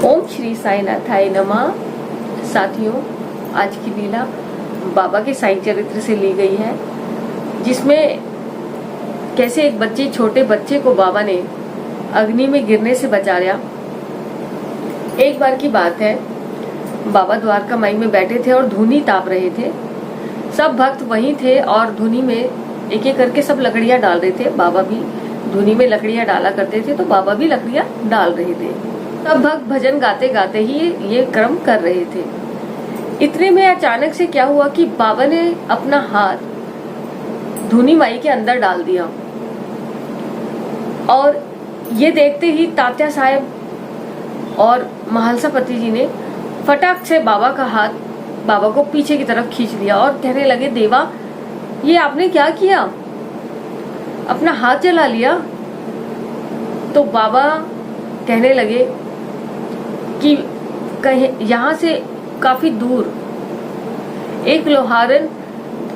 ओम श्री साईनाथाय नमः। साथियों, आज की लीला बाबा के साईं चरित्र से ली गई है, जिसमें कैसे एक छोटे बच्चे को बाबा ने अग्नि में गिरने से बचा लिया। एक बार की बात है, बाबा द्वारका माई में बैठे थे और धूनी ताप रहे थे। सब भक्त वहीं थे और धूनी में एक एक करके सब लकड़ियां डाल रहे थे। बाबा भी धूनी में लकड़ियां डाला करते थे, तो बाबा भी लकड़ियां डाल रहे थे। सब भक्त भजन गाते गाते ही ये क्रम कर रहे थे। इतने में अचानक से क्या हुआ कि बाबा ने अपना हाथ धूनी माई के अंदर डाल दिया और ये देखते ही तात्या साहब और महालसा पति जी ने फटाक से बाबा का हाथ बाबा को पीछे की तरफ खींच लिया और कहने लगे, देवा ये आपने क्या किया, अपना हाथ जला लिया। तो बाबा कहने लगे कि कहीं यहाँ से काफी दूर एक लोहारन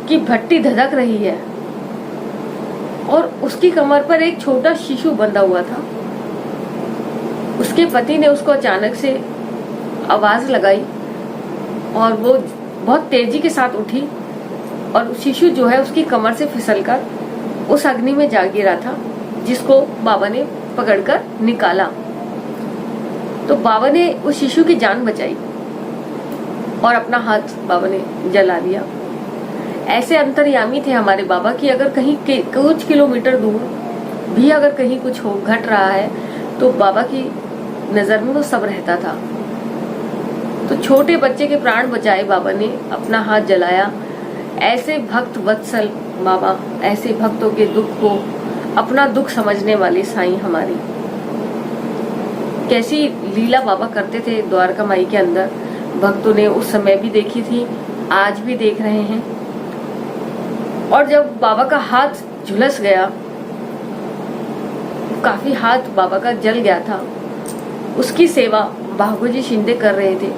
की भट्टी धधक रही है और उसकी कमर पर एक छोटा शिशु बंधा हुआ था। उसके पति ने उसको अचानक से आवाज लगाई और वो बहुत तेजी के साथ उठी और शिशु जो है उसकी कमर से फिसलकर उस अग्नि में जा गिरा था, जिसको बाबा ने पकड़कर निकाला। तो बाबा ने उस शिशु की जान बचाई और अपना हाथ बाबा ने जला लिया। ऐसे अंतर्यामी थे हमारे बाबा कि अगर कहीं कुछ किलोमीटर दूर भी अगर कहीं कुछ हो घट रहा है तो बाबा की नजर में वो सब रहता था। तो छोटे बच्चे के प्राण बचाए बाबा ने, अपना हाथ जलाया। ऐसे भक्त वत्सल बाबा, ऐसे भक्तों के दुख को अपना दुख समझने वाले साईं हमारी। कैसी लीला बाबा करते थे द्वारका माई के अंदर, भक्तों ने उस समय भी देखी थी, आज भी देख रहे हैं। और जब बाबा का हाथ झुलस गया, काफी हाथ बाबा का जल गया था, उसकी सेवा भागोजी शिंदे कर रहे थे।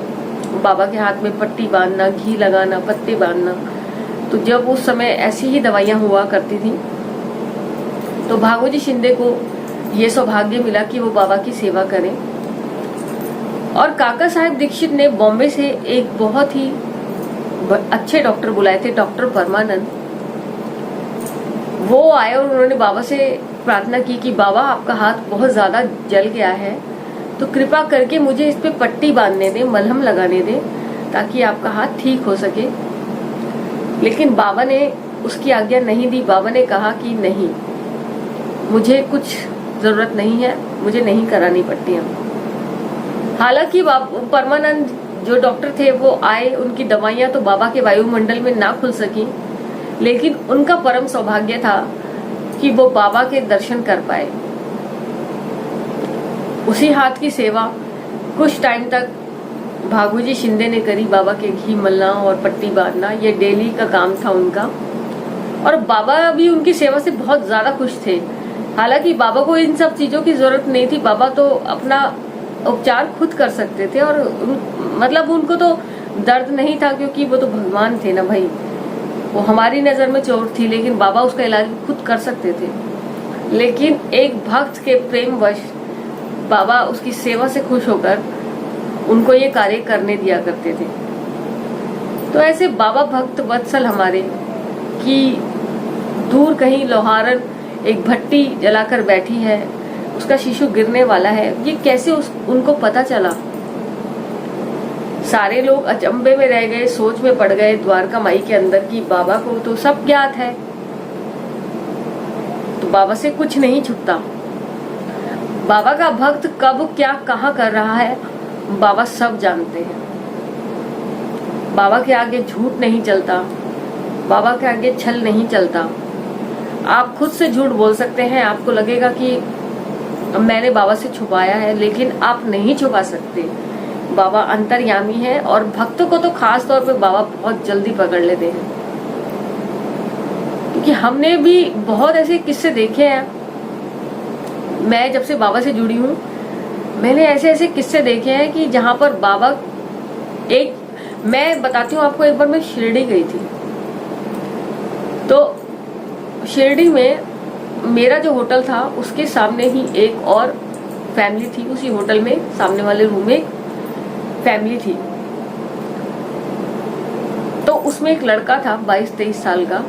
बाबा के हाथ में पट्टी बांधना, घी लगाना, पत्ते बांधना। तो जब उस समय ऐसी ही दवाइयां हुआ करती थी, तो भागोजी शिंदे को ये सौभाग्य मिला कि वो बाबा की सेवा करें। और काका साहेब दीक्षित ने बॉम्बे से एक बहुत ही अच्छे डॉक्टर बुलाए थे, डॉक्टर परमानंद। वो आए और उन्होंने बाबा से प्रार्थना की कि बाबा आपका हाथ बहुत ज्यादा जल गया है, तो कृपा करके मुझे इस पे पट्टी बांधने दें, मलहम लगाने दें, ताकि आपका हाथ ठीक हो सके। लेकिन बाबा ने उसकी आज्ञा नहीं दी। बाबा ने कहा कि नहीं, मुझे कुछ जरूरत नहीं है, मुझे नहीं करानी पट्टियां। हालांकि परमानंद जो डॉक्टर थे वो आए, उनकी दवाइयां तो बाबा के वायुमंडल में ना खुल सकी, लेकिन उनका परम सौभाग्य था कि वो बाबा के दर्शन कर पाए। उसी हाथ की सेवा कुछ टाइम तक भागोजी शिंदे ने करी। बाबा के घी मलना और पट्टी बांधना ये डेली का काम था उनका, और बाबा भी उनकी सेवा से बहुत ज्यादा खुश थे। हालांकि बाबा को इन सब चीजों की जरूरत नहीं थी, बाबा तो अपना उपचार खुद कर सकते थे और मतलब उनको तो दर्द नहीं था, क्योंकि वो तो भगवान थे ना भाई। वो हमारी नजर में चोट थी, लेकिन बाबा उसका इलाज खुद कर सकते थे। लेकिन एक भक्त के प्रेमवश बाबा उसकी सेवा से खुश होकर उनको ये कार्य करने दिया करते थे। तो ऐसे बाबा भक्त वत्सल हमारे कि दूर कहीं लोहारन एक भट्टी जलाकर बैठी है, उसका शिशु गिरने वाला है, ये कैसे उनको पता चला। सारे लोग अचंभे में रह गए, सोच में पड़ गए द्वारका माई के अंदर कि बाबा को तो सब ज्ञात है, तो बाबा से कुछ नहीं छुपता। बाबा का भक्त कब क्या कहाँ कर रहा है बाबा सब जानते हैं। बाबा के आगे झूठ नहीं चलता, बाबा के आगे छल नहीं चलता। आप खुद से झूठ बोल सकते हैं, आपको लगेगा कि मैंने बाबा से छुपाया है, लेकिन आप नहीं छुपा सकते। बाबा अंतर्यामी है और भक्तों को तो खास तौर पे बाबा बहुत जल्दी पकड़ लेते हैं, क्योंकि हमने भी बहुत ऐसे किस्से देखे हैं। मैं जब से बाबा से जुड़ी हूँ, मैंने ऐसे ऐसे किस्से देखे हैं कि जहां पर बाबा मैं बताती हूँ आपको। एक बार मैं शिरडी गई थी, तो शिरडी में मेरा जो होटल था उसके सामने ही एक और फैमिली थी। उसी होटल में सामने वाले रूम में फैमिली थी। तो उसमें एक लड़का था 22-23 साल का।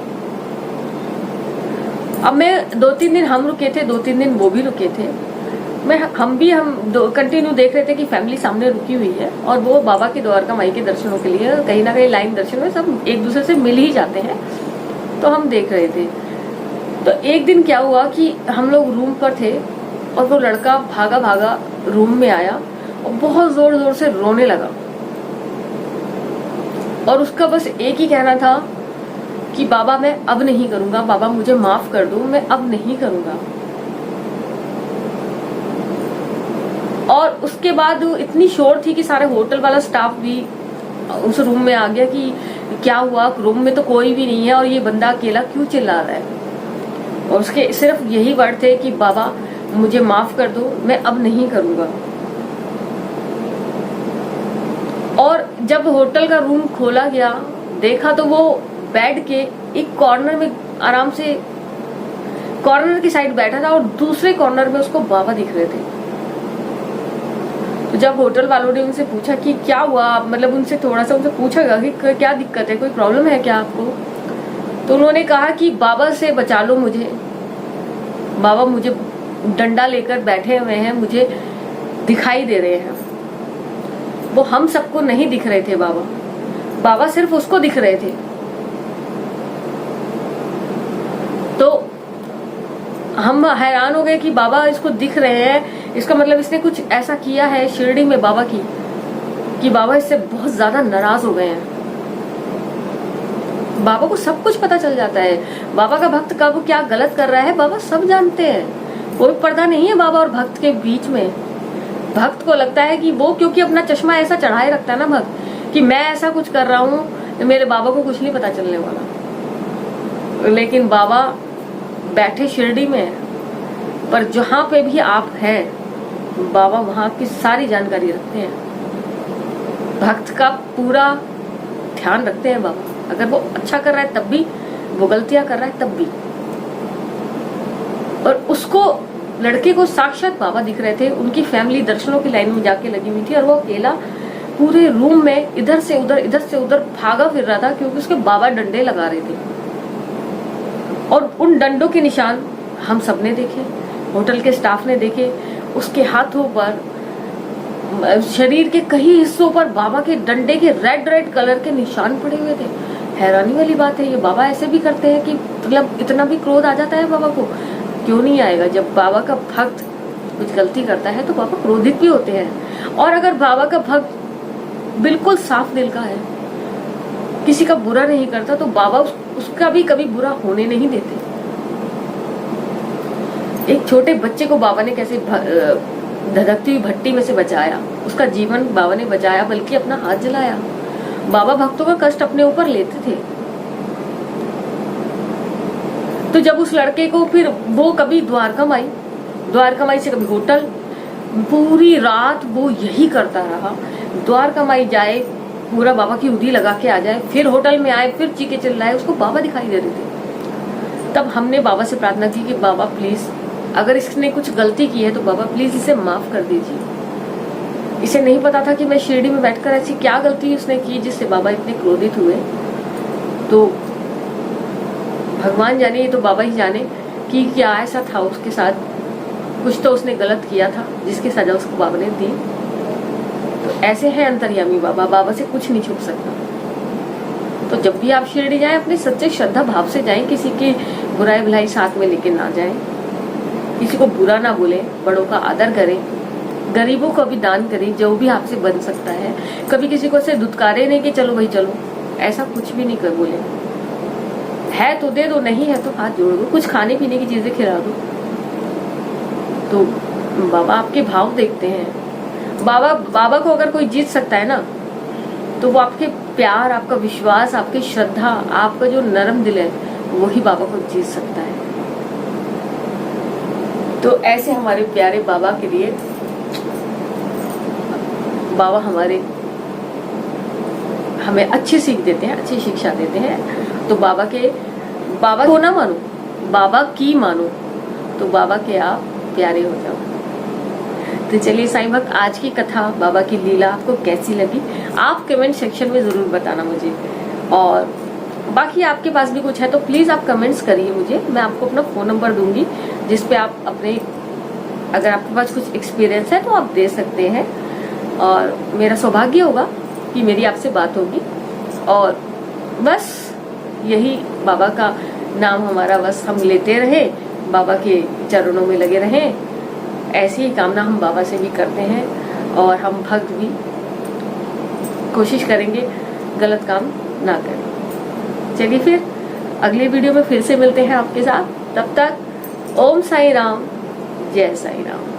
अब मैं 2-3 दिन हम रुके थे, 2-3 दिन वो भी रुके थे। हम कंटिन्यू देख रहे थे कि फैमिली सामने रुकी हुई है और वो बाबा के द्वारका माई के दर्शनों के लिए कहीं ना कहीं लाइन दर्शन में सब एक दूसरे से मिल ही जाते हैं, तो हम देख रहे थे। तो एक दिन क्या हुआ कि हम लोग रूम पर थे और वो लड़का भागा भागा रूम में आया और बहुत जोर जोर से रोने लगा और उसका बस एक ही कहना था कि बाबा मैं अब नहीं करूंगा, बाबा मुझे माफ कर दो, मैं अब नहीं करूंगा। और उसके बाद इतनी शोर थी कि सारे होटल वाला स्टाफ भी उस रूम में आ गया कि क्या हुआ, रूम में तो कोई भी नहीं है और ये बंदा अकेला क्यों चिल्ला रहा है। और उसके सिर्फ यही वर्ड थे कि बाबा मुझे माफ कर दो, मैं अब नहीं करूंगा। और जब होटल का रूम खोला गया, देखा तो वो बेड के एक कॉर्नर में आराम से कॉर्नर की साइड बैठा था और दूसरे कॉर्नर में उसको बाबा दिख रहे थे। तो जब होटल वालों ने उनसे पूछा कि क्या हुआ, मतलब उनसे थोड़ा सा उनसे पूछा गया कि क्या दिक्कत है, कोई प्रॉब्लम है क्या आपको, तो उन्होंने कहा कि बाबा से बचा लो मुझे, बाबा मुझे डंडा लेकर बैठे हुए हैं, मुझे दिखाई दे रहे हैं। वो हम सबको नहीं दिख रहे थे, बाबा सिर्फ उसको दिख रहे थे। तो हम हैरान हो गए कि बाबा इसको दिख रहे हैं, इसका मतलब इसने कुछ ऐसा किया है शिरडी में बाबा की कि बाबा इससे बहुत ज्यादा नाराज हो गए हैं। बाबा को सब कुछ पता चल जाता है, बाबा का भक्त कब क्या गलत कर रहा है बाबा सब जानते हैं। कोई पर्दा नहीं है बाबा और भक्त के बीच में। भक्त को लगता है कि वो क्योंकि अपना चश्मा ऐसा चढ़ाए रखता है ना भक्त कि मैं ऐसा कुछ कर रहा हूँ, तो मेरे बाबा को कुछ नहीं पता चलने वाला। लेकिन बाबा बैठे शिरडी में, पर जहां पे भी आप हैं बाबा वहां की सारी जानकारी रखते हैं, भक्त का पूरा ध्यान रखते हैं बाबा। अगर वो अच्छा कर रहा है तब भी, वो गलतियां कर रहा है तब भी। और उसको लड़के को साक्षात बाबा दिख रहे थे। उनकी फैमिली दर्शनों की लाइन में जाके लगी हुई थी और वो अकेला पूरे रूम में इधर से उधर भागा फिर रहा था क्योंकि उसके बाबा डंडे लगा रहे थे। और उन डंडों के निशान हम सब ने देखे, होटल के स्टाफ ने देखे। उसके हाथों पर, शरीर के कई हिस्सों पर बाबा के डंडे के रेड कलर के निशान पड़े हुए थे। हैरानी वाली बात है, ये बाबा ऐसे भी करते हैं कि मतलब इतना भी क्रोध आ जाता है बाबा को? क्यों नहीं आएगा? जब बाबा का भक्त कुछ गलती करता है तो बाबा क्रोधित भी होते हैं। और अगर बाबा का भक्त बिल्कुल साफ दिल का है, किसी का बुरा नहीं करता, तो बाबा उसका भी कभी बुरा होने नहीं देते। एक छोटे बच्चे को बाबा ने कैसे धधकती हुई भट्टी में से बचाया, उसका जीवन बाबा ने बचाया, बल्कि अपना हाथ जलाया। बाबा भक्तों का कष्ट अपने ऊपर लेते थे। तो जब उस लड़के को फिर वो कभी द्वारका माई से कभी होटल, पूरी रात वो यही करता रहा। द्वारका माई जाए, पूरा बाबा की उदी लगा के आ जाए, फिर होटल में आए, फिर चीखे चिल्लाए, उसको बाबा दिखाई दे रहे थे। तब हमने बाबा से प्रार्थना की कि बाबा प्लीज, अगर इसने कुछ गलती की है तो बाबा प्लीज इसे माफ कर दीजिए। इसे नहीं पता था कि मैं शिरडी में बैठकर ऐसी क्या गलती उसने की जिससे बाबा इतने क्रोधित हुए। तो भगवान जाने, ये तो बाबा ही जाने कि क्या ऐसा था उसके साथ, कुछ तो उसने गलत किया था जिसकी सजा उसको बाबा ने दी। तो ऐसे है अंतर्यामी बाबा, बाबा से कुछ नहीं छुप सकता। तो जब भी आप शिरडी जाएं, अपने सच्चे श्रद्धा भाव से जाएं, किसी की बुराई भलाई साथ में लेके ना जाएं, किसी को बुरा ना बोले, बड़ों का आदर करें, गरीबों को भी दान करें जो भी आपसे बन सकता है। कभी किसी को से दुत्कारे नहीं कि चलो भाई चलो, ऐसा कुछ भी नहीं कर बोले। है तो दे दो, नहीं है तो हाथ जोड़ दो, कुछ खाने पीने की चीजें खिला दो। तो बाबा आपके भाव देखते हैं। बाबा को अगर कोई जीत सकता है ना, तो वो आपके प्यार, आपका विश्वास, आपकी श्रद्धा, आपका जो नरम दिल है, वही बाबा को जीत सकता है। तो ऐसे हमारे प्यारे बाबा के लिए, बाबा हमें अच्छी सीख देते हैं, अच्छी शिक्षा देते हैं। तो बाबा को ना मानो, बाबा की मानो, तो बाबा के आप प्यारे हो जाओ। तो तो चलिए साईं भक्त, आज की कथा बाबा की लीला आपको कैसी लगी आप कमेंट सेक्शन में जरूर बताना मुझे। और बाकी आपके पास भी कुछ है तो प्लीज आप कमेंट्स करिए मुझे, मैं आपको अपना फोन नंबर दूंगी जिसपे आप अपने, अगर आपके पास कुछ एक्सपीरियंस है तो आप दे सकते हैं। और मेरा सौभाग्य होगा कि मेरी आपसे बात होगी। और बस यही बाबा का नाम हमारा बस हम लेते रहे, बाबा के चरणों में लगे रहें, ऐसी ही कामना हम बाबा से भी करते हैं। और हम भक्त भी कोशिश करेंगे गलत काम ना करें। चलिए फिर अगले वीडियो में फिर से मिलते हैं आपके साथ, तब तक ओम साईं राम, जय साईं राम।